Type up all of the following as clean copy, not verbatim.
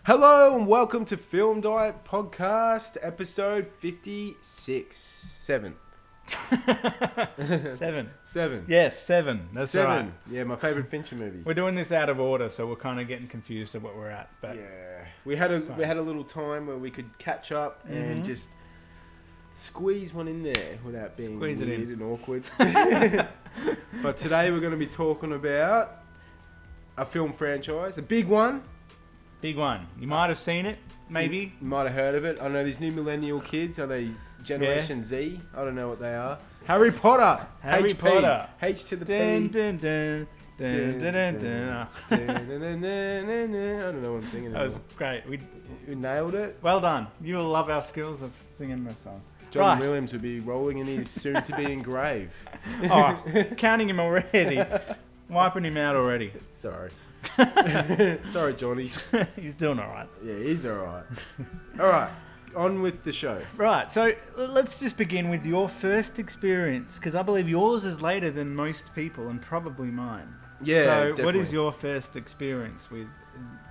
Hello and welcome to Film Diet Podcast, episode 56. 7. 7. 7. Yes, 7. That's 7. right. Yeah, my favourite Fincher movie. We're doing this out of order, so we're kind of getting confused at what we're at. But Yeah, we had a little time where we could catch up and just squeeze one in there without being Squeeze it weird in. and awkward. But today we're going to be talking about a film franchise, a big one. big one. You might have seen it, maybe. You might have heard of it. I know these new millennial kids. Are they Generation Z? I don't know what they are. Harry Potter. Harry HP. Potter. H to the Dun, P. dun, dun, dun, dun, dun, dun. I don't know what I'm singing That was anymore. great. We nailed it. Well done. You will love our skills of singing this song. John Right. Williams would be rolling in his soon-to-be grave. Oh, counting him already. Wiping him out already. Sorry. Sorry, Johnny. He's doing all right. Yeah, he's all right. All right, on with the show. Right, so let's just begin with your first experience, because I believe yours is later than most people and probably mine. Yeah, So definitely. what is your first experience with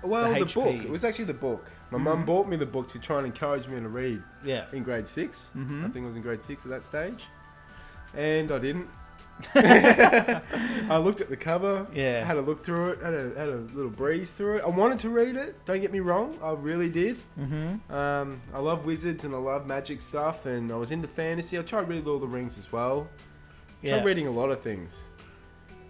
Well, the HP? book. It was actually the book. My mum bought me the book to try and encourage me to read Yeah. in grade 6. Mhm. I think I was in grade 6 at that stage. And I didn't. I looked at the cover, Yeah. had a look through it, had a little breeze through it. I wanted to read it, don't get me wrong, I really did. Mm-hmm. I love wizards and I love magic stuff, and I was into fantasy. I tried reading Lord of the Rings as well. Yeah. Tried reading a lot of things.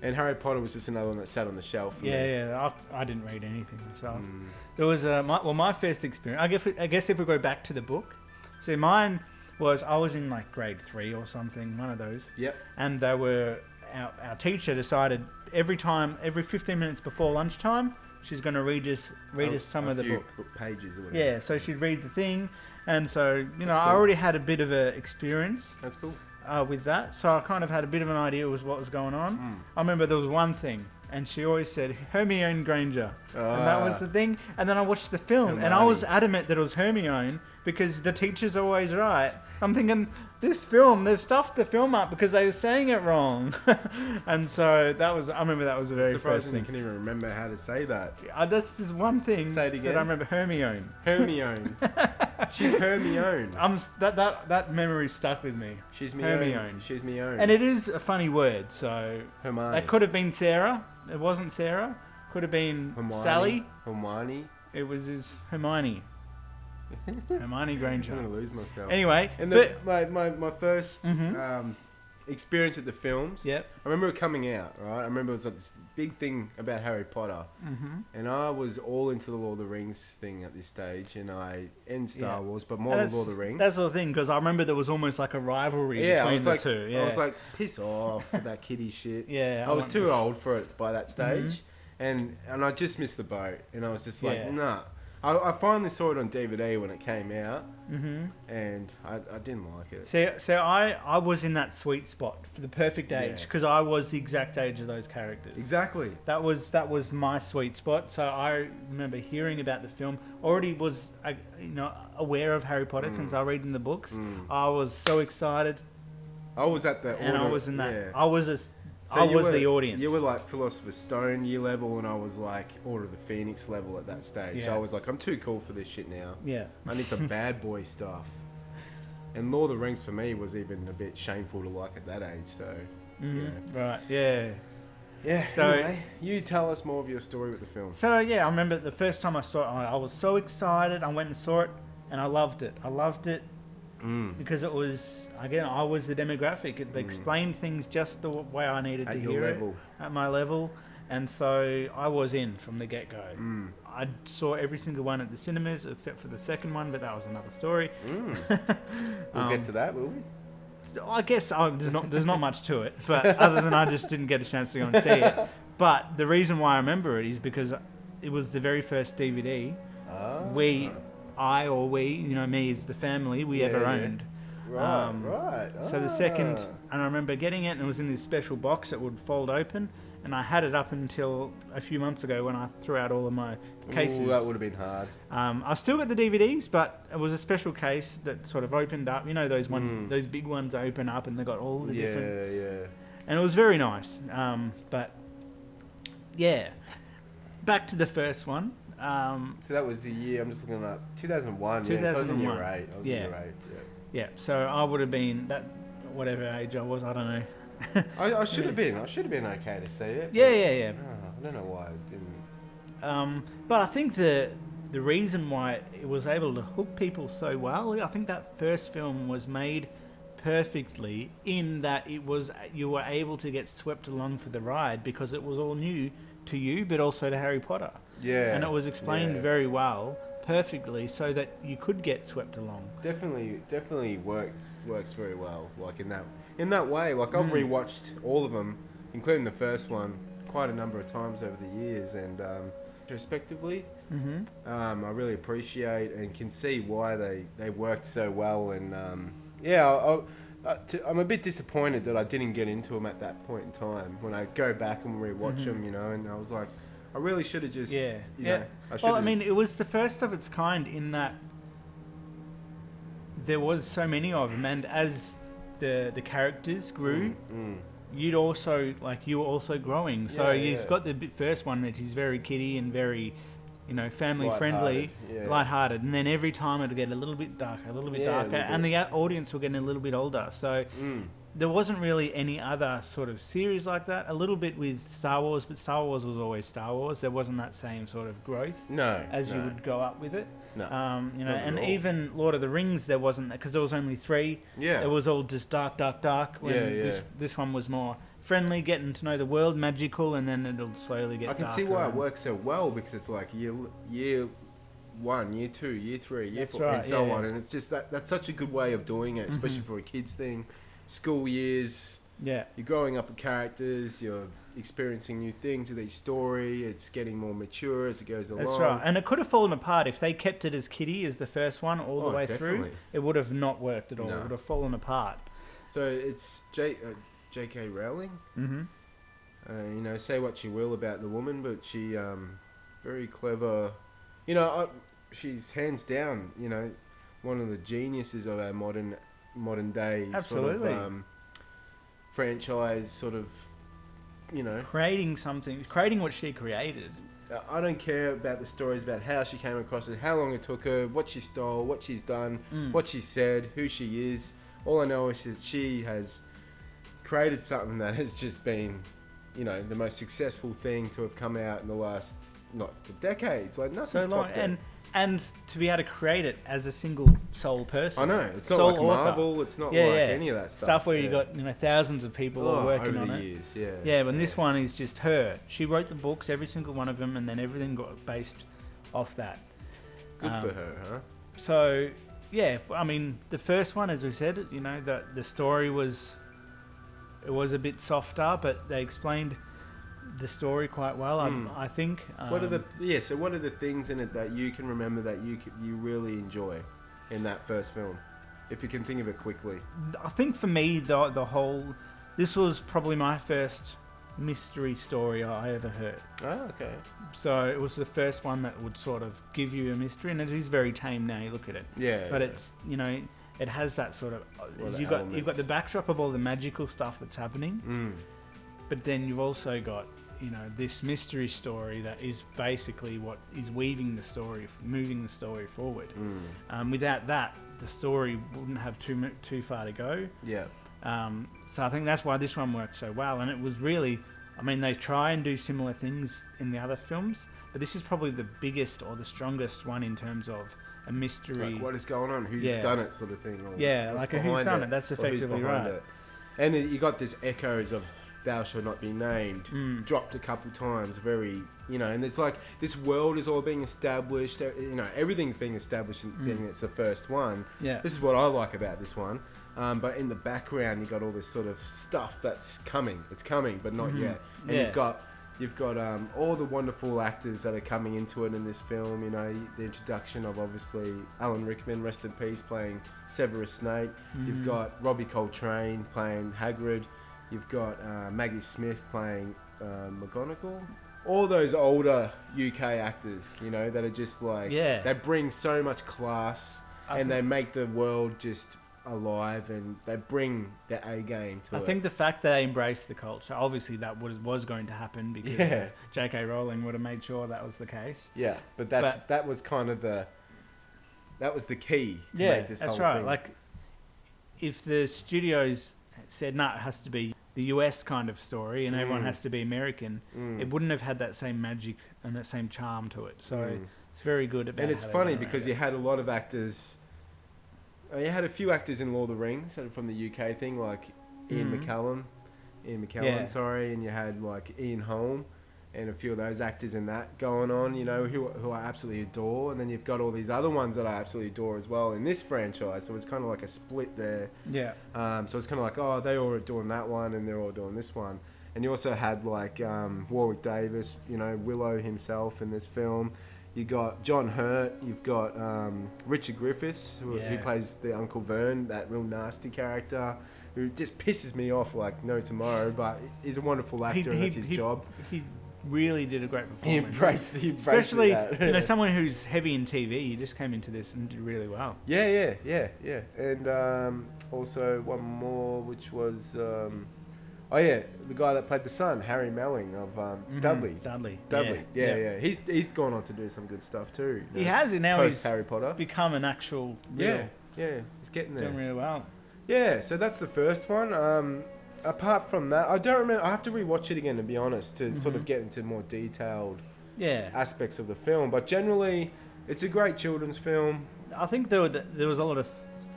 And Harry Potter was just another one that sat on the shelf for me. Yeah. I didn't read anything myself. Mm. There was my first experience. I guess if we go back to the book, so mine was I was in like grade 3 or something, one of those. Yep. And they were our teacher decided every 15 minutes before lunchtime she's going to read us some of the few book. pages or whatever. Yeah, so she'd read the thing, and so That's I cool. already had a bit of an experience That's cool. with that, so I kind of had a bit of an idea was what was going on. Mm. I remember there was one thing, and she always said Hermione Granger, and that was the thing. And then I watched the film, and I was Hermione. adamant that it was Hermione because the teacher's always right. I'm thinking this film, they've stuffed the film up because they were saying it wrong, and so I remember that was the very first Surprising you thing. can even remember how to say that. That's just one thing Say it that again. I remember. Hermione. Hermione. She's Hermione. That memory stuck with me. She's me Hermione. own. She's me own. And it is a funny word, so Hermione. that could have been Sarah. It wasn't Sarah. Could have been Hermione. Sally. Hermione. It was Hermione. Hermione I'm Granger. gonna lose myself. Anyway, And my first experience with the films. Yep. I remember it coming out. Right. I remember it was like this big thing about Harry Potter, and I was all into the Lord of the Rings thing at this stage, and Star Yeah. Wars, but more the Lord of the Rings. That's the thing, because I remember there was almost like a rivalry Yeah, I between was the like, two. Yeah. I was like, piss off with that kiddie shit. Yeah, I was want too this. old for it by that stage, and I just missed the boat, and I was just like, Yeah. nah. I finally saw it on DVD when it came out, Mm-hmm. and I didn't like it. So I was in that sweet spot for the perfect age, Yeah. because I was the exact age of those characters. Exactly. That was my sweet spot. So I remember hearing about the film. Already was aware of Harry Potter since I read in the books. I was so excited, I was at the and I order- was in that. yeah. I was So you were the audience. You were like Philosopher's Stone year level, and I was like Order of the Phoenix level at that stage. So Yeah. I was like, I'm too cool for this shit now. Yeah. I need some bad boy stuff. And Lord of the Rings for me was even a bit shameful to like at that age. So Right. Yeah. yeah. So- Anyway, you tell us more of your story with the film. So yeah, I remember the first time I saw it, I was so excited. I went and saw it, and I loved it. I loved it because it was, again, I was the demographic. It explained things just the way I needed At to your hear level. it, at my level. And so I was in from the get-go. I saw every single one at the cinemas except for the second one, but that was another story. We'll get to that, will we? I guess there's not much to it, but other than I just didn't get a chance to go and see it. But the reason why I remember it is because it was the very first DVD we, me as the family, we ever Yeah. owned. Right. So the second, and I remember getting it, and it was in this special box that would fold open, and I had it up until a few months ago when I threw out all of my cases. Ooh, that would have been hard. I've still got the DVDs, but it was a special case that sort of opened up. You know those ones, those big ones open up, and they got all the different. Yeah. And it was very nice. But yeah, back to the first one. So that was the year, I'm just looking up, 2001, yeah, so I was in year 8. I was in year 8, Yeah, so I would have been that, whatever age I was, I don't know. I should have been okay to see it. Yeah. I don't know why I didn't. But I think the reason why it was able to hook people so well, I think that first film was made perfectly in that you were able to get swept along for the ride because it was all new to you, but also to Harry Potter. Yeah. And it was explained very well, perfectly, so that you could get swept along. Definitely works very well. Like in that way. Like I've rewatched all of them, including the first one, quite a number of times over the years, and retrospectively, I really appreciate and can see why they worked so well. And I'm a bit disappointed that I didn't get into them at that point in time. When I go back and rewatch them, and I was like, I really should have just, Well, I mean, it was the first of its kind in that there was so many of them, and as the characters grew, you were also growing. So you've got the first one that is very kiddie and very, family friendly, lighthearted, and then every time it'll get a little bit darker, and the audience were getting a little bit older. So there wasn't really any other sort of series like that. A little bit with Star Wars, but Star Wars was always Star Wars. There wasn't that same sort of growth as you would go up with it. No, and even Lord of the Rings, there wasn't that because there was only 3. Yeah, it was all just dark. When this one was more friendly, getting to know the world, magical, and then it'll slowly get. I can see why it works so well because it's like year 1, year 2, year 3, year 4, and so on, and it's just that's such a good way of doing it, especially for a kids thing. School years, you're growing up with characters, you're experiencing new things with each story, it's getting more mature as it goes along. That's right, and it could have fallen apart if they kept it as kiddie as the first one all the way through. It would have not worked at all. It would have fallen apart. So it's J.K. Rowling. Say what you will about the woman, but she very clever. She's hands down, one of the geniuses of our modern day sort of franchise, sort of, creating what she created. I don't care about the stories about how she came across it, how long it took her, what she stole, what she's done, what she said, who she is. All I know is that she has created something that has just been, the most successful thing to have come out in the last, not for decades, like nothing's topped it. And to be able to create it as a single sole person. I know. It's not like Marvel. It's not like any of that stuff. Stuff where you got thousands of people all working on it. Over the years, but this one is just her. She wrote the books, every single one of them, and then everything got based off that. Good for her, huh? So, I mean, the first one, as we said, the story was a bit softer, but they explained the story quite well. I think. What are the things in it that you can remember that you really enjoy in that first film, if you can think of it quickly? I think for me, the whole, this was probably my first mystery story I ever heard. Oh, okay. So it was the first one that would sort of give you a mystery, and it is very tame now. You look at it. Yeah. But it's it has that sort of you've got the backdrop of all the magical stuff that's happening, but then you've also got this mystery story that is basically what is weaving the story, moving the story forward. Without that, the story wouldn't have too far to go. Yeah. So I think that's why this one worked so well, and it was really, I mean, they try and do similar things in the other films, but this is probably the biggest or the strongest one in terms of a mystery. Like what is going on? Who's done it, sort of thing. Or like a who's done it. That's effectively right. It. And you got this echoes of "Thou shalt not be named" dropped a couple times. Very, and it's like this world is all being established. Everything's being established, being it's the first one. Yeah. This is what I like about this one. But in the background, you got all this sort of stuff that's coming. It's coming, but not yet. And you've got all the wonderful actors that are coming into it in this film. The introduction of obviously Alan Rickman, rest in peace, playing Severus Snape. You've got Robbie Coltrane playing Hagrid. You've got Maggie Smith playing McGonagall. All those older UK actors, that are just like they bring so much class, and they make the world just alive, and they bring their A game to it. I think the fact that they embraced the culture, obviously that was going to happen because J.K. Rowling would have made sure that was the case. Yeah, but that was kind of the key to make this whole thing. That's right. Like, if the studios said, no, it has to be the US kind of story and everyone has to be American, it wouldn't have had that same magic and that same charm to it. So it's very good about. And it's funny because you had a lot of actors. You had a few actors in Lord of the Rings from the UK thing, like Ian McKellen, and you had like Ian Holm, and a few of those actors in that going on, you know, who I absolutely adore. And then you've got all these other ones that I absolutely adore as well in this franchise. So it's kind of like a split there. Yeah. So it's kind of like, oh, they all are doing that one and they're all doing this one. And you also had like Warwick Davis, you know, Willow himself in this film. You got John Hurt. You've got Richard Griffiths, who plays the Uncle Vern, that real nasty character, who just pisses me off like no tomorrow. But he's a wonderful actor, and that's his job. He really did a great performance. He embraced especially that. You know, someone who's heavy in TV. He just came into this and did really well. Yeah. And also one more, which was. The guy that played the son, Harry Melling of Dudley. Dudley. Yeah. He's gone on to do some good stuff too. He has, and now he's Harry Potter become an actual. Yeah. He's getting there. Doing really well. Yeah, so that's the first one. Apart from that, I don't remember. I have to rewatch it again to be honest to sort of get into more detailed aspects of the film. But generally, it's a great children's film. I think there was a lot of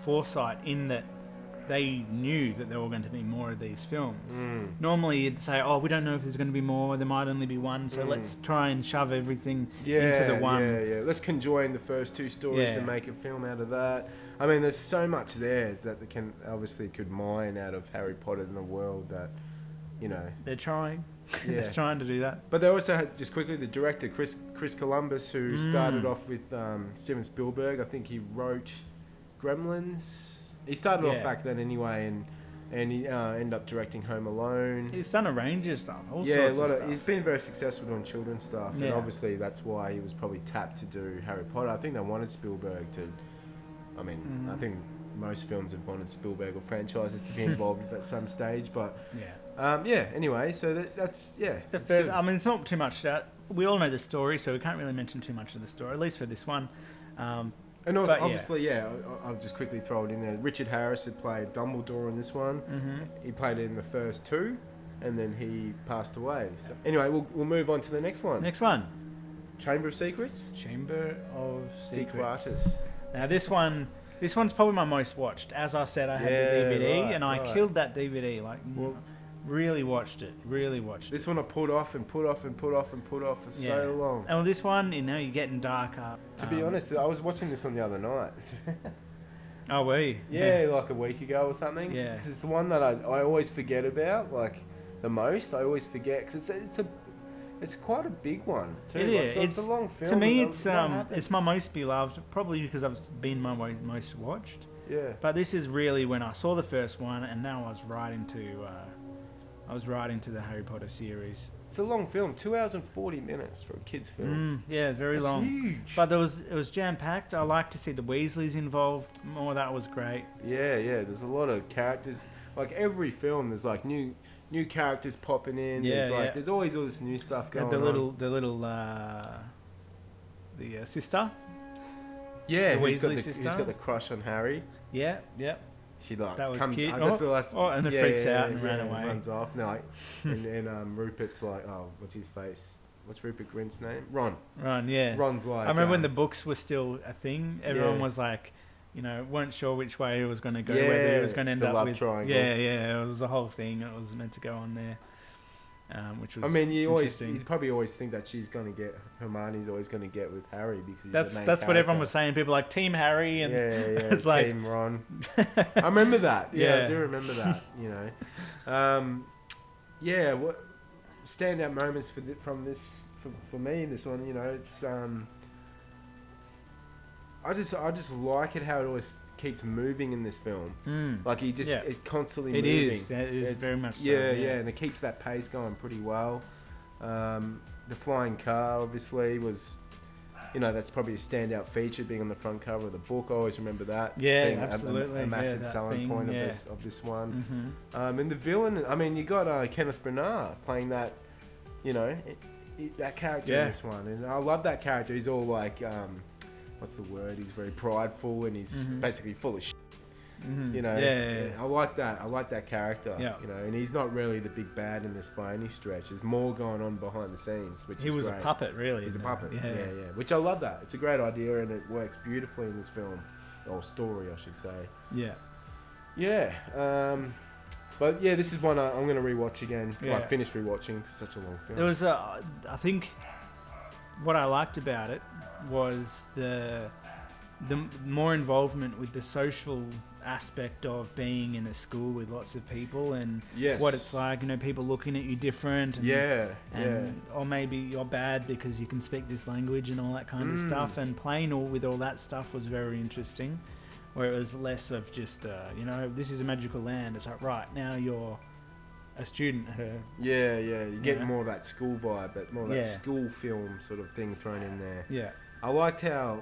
foresight in that. They knew that there were going to be more of these films. Normally you'd say, oh, we don't know if there's going to be more, there might only be one, so let's try and shove everything into the one. Yeah. Let's conjoin the first two stories and make a film out of that. I mean, there's so much there that they could mine out of Harry Potter in the world that, you know. They're trying. They're trying to do that. But they also had, just quickly, the director, Chris Columbus, who started off with Steven Spielberg. I think he wrote Gremlins. He started off back then anyway, and he ended up directing Home Alone. He's done a range of stuff. All sorts of stuff. He's been very successful doing children's stuff, and obviously that's why he was probably tapped to do Harry Potter. I think they wanted Spielberg to. I mean, I think most films have wanted Spielberg or franchises to be involved with at some stage, but Anyway, so that's the first. I mean, it's not too much. We all know the story, so we can't really mention too much of the story, at least for this one. And also, obviously, I'll just quickly throw it in there. Richard Harris had played Dumbledore in this one. He played it in the first two, and then he passed away. So anyway, we'll move on to the next one. Chamber of Secrets. Chamber of Secrets. Secretus. Now this one's probably my most watched. As I said, I had the DVD, and I killed that DVD. Really watched it. This one I put off for so long. And with this one, you're getting darker. To be honest, I was watching this one the other night. Oh, were you? Yeah, like a week ago or something. Yeah. Because it's the one that I always forget about, like the most. I always forget because it's quite a big one too. It's a long film. To me, it's my most beloved, probably because I've been my most watched. Yeah. But this is really when I saw the first one, and now I was right into the Harry Potter series. It's a long film, 2 hours and 40 minutes for a kid's film. Very long. Huge. But it was jam packed. I like to see the Weasleys involved more. That was great. Yeah. There's a lot of characters. Like every film, there's like new characters popping in. There's always all this new stuff going on. The little sister. Yeah, who's got the crush on Harry. Yeah. She that was comes. cute. And it freaks out and ran away. Runs off. No, and Rupert's like, oh, what's his face? What's Rupert Grint's name? Ron. Yeah. Ron's like. I remember when the books were still a thing. Everyone was like, weren't sure which way it was going to go. Whether it was going to end up love with. Triangle. Yeah. It was a whole thing. It was meant to go on there. Which was. I mean, you probably always think that she's going to get Hermione's always going to get with Harry because he's that's the main what character. everyone was saying. People like Team Harry and it's Team Ron. I remember that. I do remember that. What standout moments from this for me in this one? It's I just like it how it always keeps moving in this film. Like it's constantly moving. It is very much so. Yeah, and it keeps that pace going pretty well. The flying car obviously was you know, that's probably a standout feature, being on the front cover of the book. I always remember that. Yeah, being absolutely. a massive that selling thing, point yeah. of this one. Mm-hmm. And the villain, I mean, you got Kenneth Branagh playing that, you know, that character in this one. And I love that character. He's all like, what's the word? He's very prideful and he's basically full of shit. You know, I like that. I like that character. Yeah. You know, and he's not really the big bad in this by any stretch. There's more going on behind the scenes, which is great. He was a puppet, really. He's a puppet. Yeah. Which I love that. It's a great idea and it works beautifully in this film, or story, I should say. Yeah. Yeah. But yeah, this is one I'm going to rewatch again. Yeah. Well, I finished rewatching. It's such a long film. There was I think what I liked about it was the more involvement with the social aspect of being in a school with lots of people and what it's like, you know, people looking at you different and or maybe you're bad because you can speak this language and all that kind of stuff, and playing with all that stuff was very interesting, where it was less of just you know, this is a magical land. It's like, right, now you're a student. You're getting more of that school vibe, that school film sort of thing thrown in there. I liked how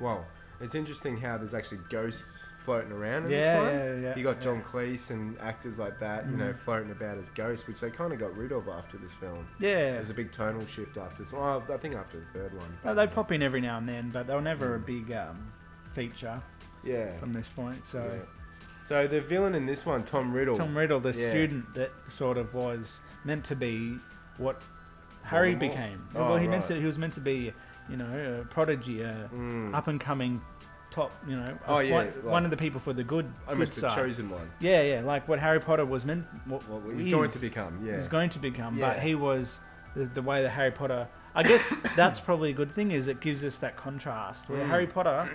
well, it's interesting how there's actually ghosts floating around in this one. You got John Cleese and actors like that, you know, floating about as ghosts, which they kind of got rid of after this film. There's a big tonal shift after this one. Well, I think after the third one. Oh, they pop in every now and then, but they were never a big feature from this point. So the villain in this one, Tom Riddle, the student that sort of was meant to be what Harry became. Well, he was meant to be, you know, a prodigy, up and coming top, you know, one of the people for the good almost good the chosen one. Like what Harry Potter was meant. He's going to become. He's going to become, but he was the way that Harry Potter. I guess that's probably a good thing, is it gives us that contrast where Harry Potter,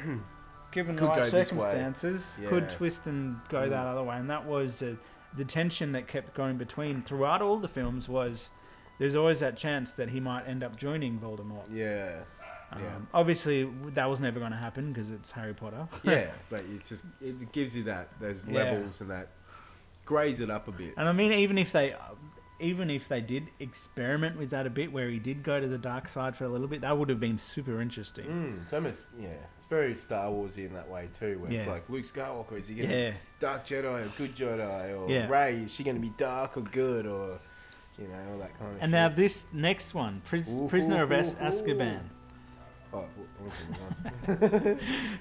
given the right circumstances, could twist and go that other way, and that was the tension that kept going between throughout all the films. Was there's always that chance that he might end up joining Voldemort. Obviously, that was never going to happen because it's Harry Potter. But it gives you those levels and that grays it up a bit. And I mean, even if they did experiment with that a bit, where he did go to the dark side for a little bit, that would have been super interesting. It's almost, it's very Star Warsy in that way too, where it's like, Luke Skywalker, is he going to be dark Jedi or good Jedi, or Rey, is she going to be dark or good, or you know, all that kind of shit. And now this next one, Prisoner of Azkaban.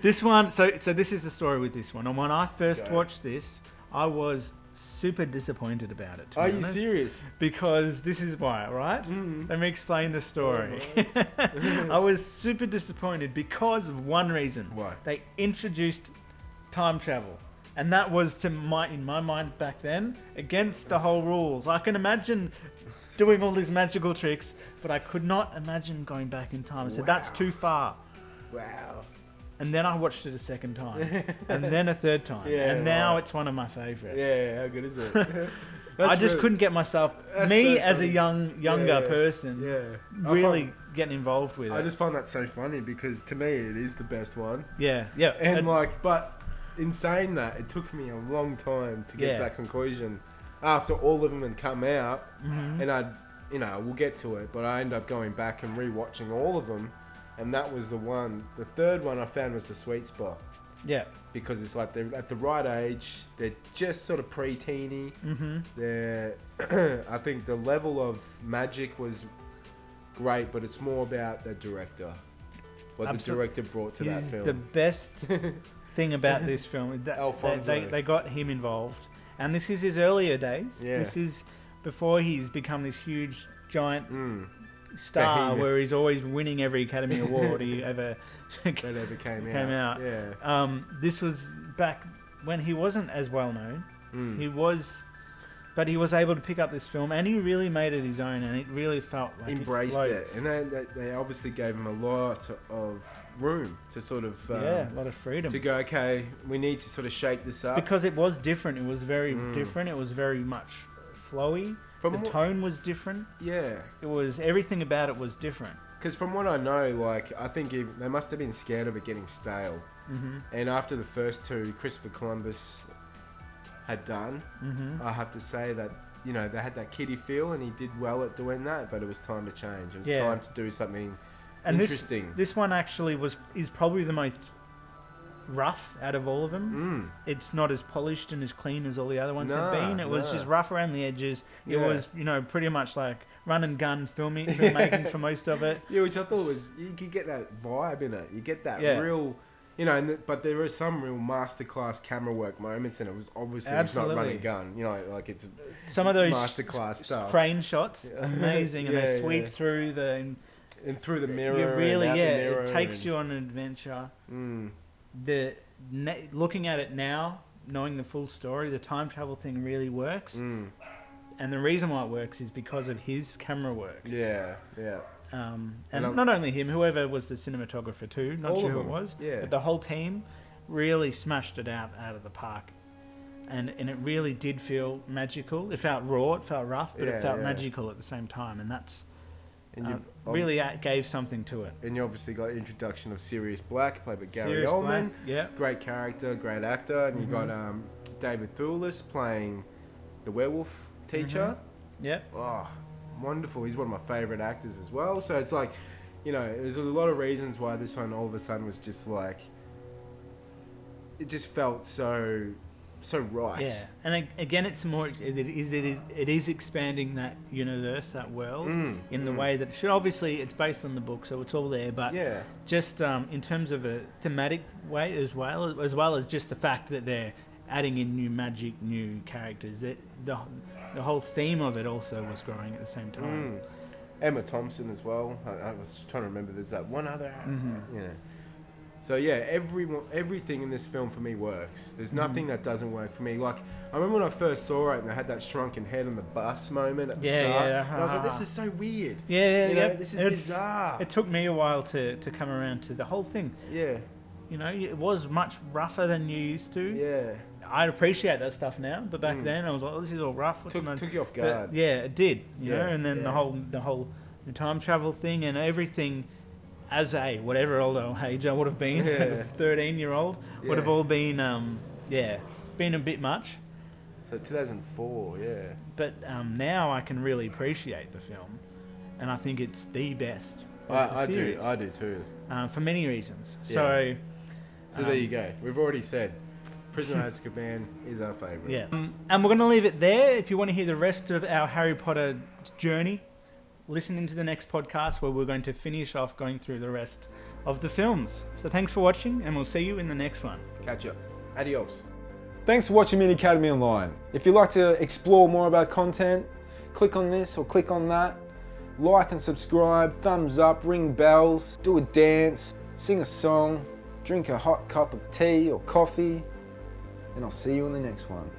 This one, so this is the story with this one. And when I first watched this, I was super disappointed about it. Are you serious? Because this is why, right? Let me explain the story. I was super disappointed because of one reason. Why? They introduced time travel. And that was, in my mind back then, against the whole rules. I can imagine doing all these magical tricks, but I could not imagine going back in time. I said, that's too far. Wow. And then I watched it a second time, and then a third time, and now it's one of my favourites. Yeah, how good is it? I just couldn't get myself, as a younger person, really getting involved with it. I just find that so funny because to me it is the best one. And but in saying that, it took me a long time to get to that conclusion. After all of them had come out, and we'll get to it, but I ended up going back and rewatching all of them. And that was the one. The third one I found was the sweet spot. Because it's like they're at the right age. They're just sort of pre-teeny. They're, I think the level of magic was great, but it's more about the director. What the director brought to that film. The best thing about this film is that they got him involved. And this is his earlier days. This is before he's become this huge, giant... star where he's always winning every Academy Award he ever came out. This was back when he wasn't as well known. But he was able to pick up this film and he really made it his own, and it really felt like embraced it. And they obviously gave him a lot of room to sort of a lot of freedom to go, okay, we need to sort of shake this up, because it was different. It was very different. It was very much flowy. The tone was different. It was, everything about it was different. Because from what I know, like, I think they must have been scared of it getting stale. And after the first two, Christopher Columbus had done, I have to say that, you know, they had that kiddie feel and he did well at doing that, but it was time to change. It was time to do something And Interesting. This one actually is probably the most rough out of all of them. It's not as polished and as clean as all the other ones have been. It was just rough around the edges. It was, pretty much like run and gun filmmaking for most of it. Yeah, which I thought was, you could get that vibe in it. You get that real, but there are some real masterclass camera work moments, and it was obviously it's not run and gun. Like it's some of those masterclass stuff. Crane shots, amazing, and they sweep through and through the mirror. You really, and out the mirror it takes you on an adventure. Looking at it now, knowing the full story, the time travel thing really works. And the reason why it works is because of his camera work. Yeah. And not only him, whoever was the cinematographer too, not sure who it was, but the whole team really smashed it out of the park. And it really did feel magical. It felt raw, it felt rough, but it felt magical at the same time. And that's really gave something to it. And you obviously got introduction of Sirius Black, played by Gary Sirius Oldman. Black, great character, great actor. And you got David Thewlis playing the werewolf teacher. Oh, wonderful. He's one of my favourite actors as well. So it's like, there's a lot of reasons why this one all of a sudden was just like, it just felt so right. Yeah, and again, it's more. It is expanding that universe, that world, in the way that it should. Obviously, it's based on the book, so it's all there. But just in terms of a thematic way as well as just the fact that they're adding in new magic, new characters. That the whole theme of it also was growing at the same time. Emma Thompson as well. I was trying to remember. There's that one other. So everything in this film for me works. There's nothing that doesn't work for me. Like, I remember when I first saw it and they had that shrunken head on the bus moment at the start. And I was like, this is so weird. This is bizarre. It took me a while to come around to the whole thing. Yeah. It was much rougher than you used to. Yeah. I appreciate that stuff now, but back then I was like, this is all rough. Took you off guard. But it did. You know, and then the whole time travel thing and everything. As whatever old age I would have been, 13-year-old, would have all been, been a bit much. So 2004, But now I can really appreciate the film, and I think it's the best. I do too. For many reasons. Yeah. So there you go. We've already said Prisoner of Azkaban is our favourite. Yeah. And we're going to leave it there. If you want to hear the rest of our Harry Potter journey, listen into the next podcast where we're going to finish off going through the rest of the films. So thanks for watching, and we'll see you in the next one. Catch up. Adios. Thanks for watching Mini Academy Online. If you'd like to explore more about content, click on this or click on that. Like and subscribe, thumbs up, ring bells, do a dance, sing a song, drink a hot cup of tea or coffee, and I'll see you in the next one.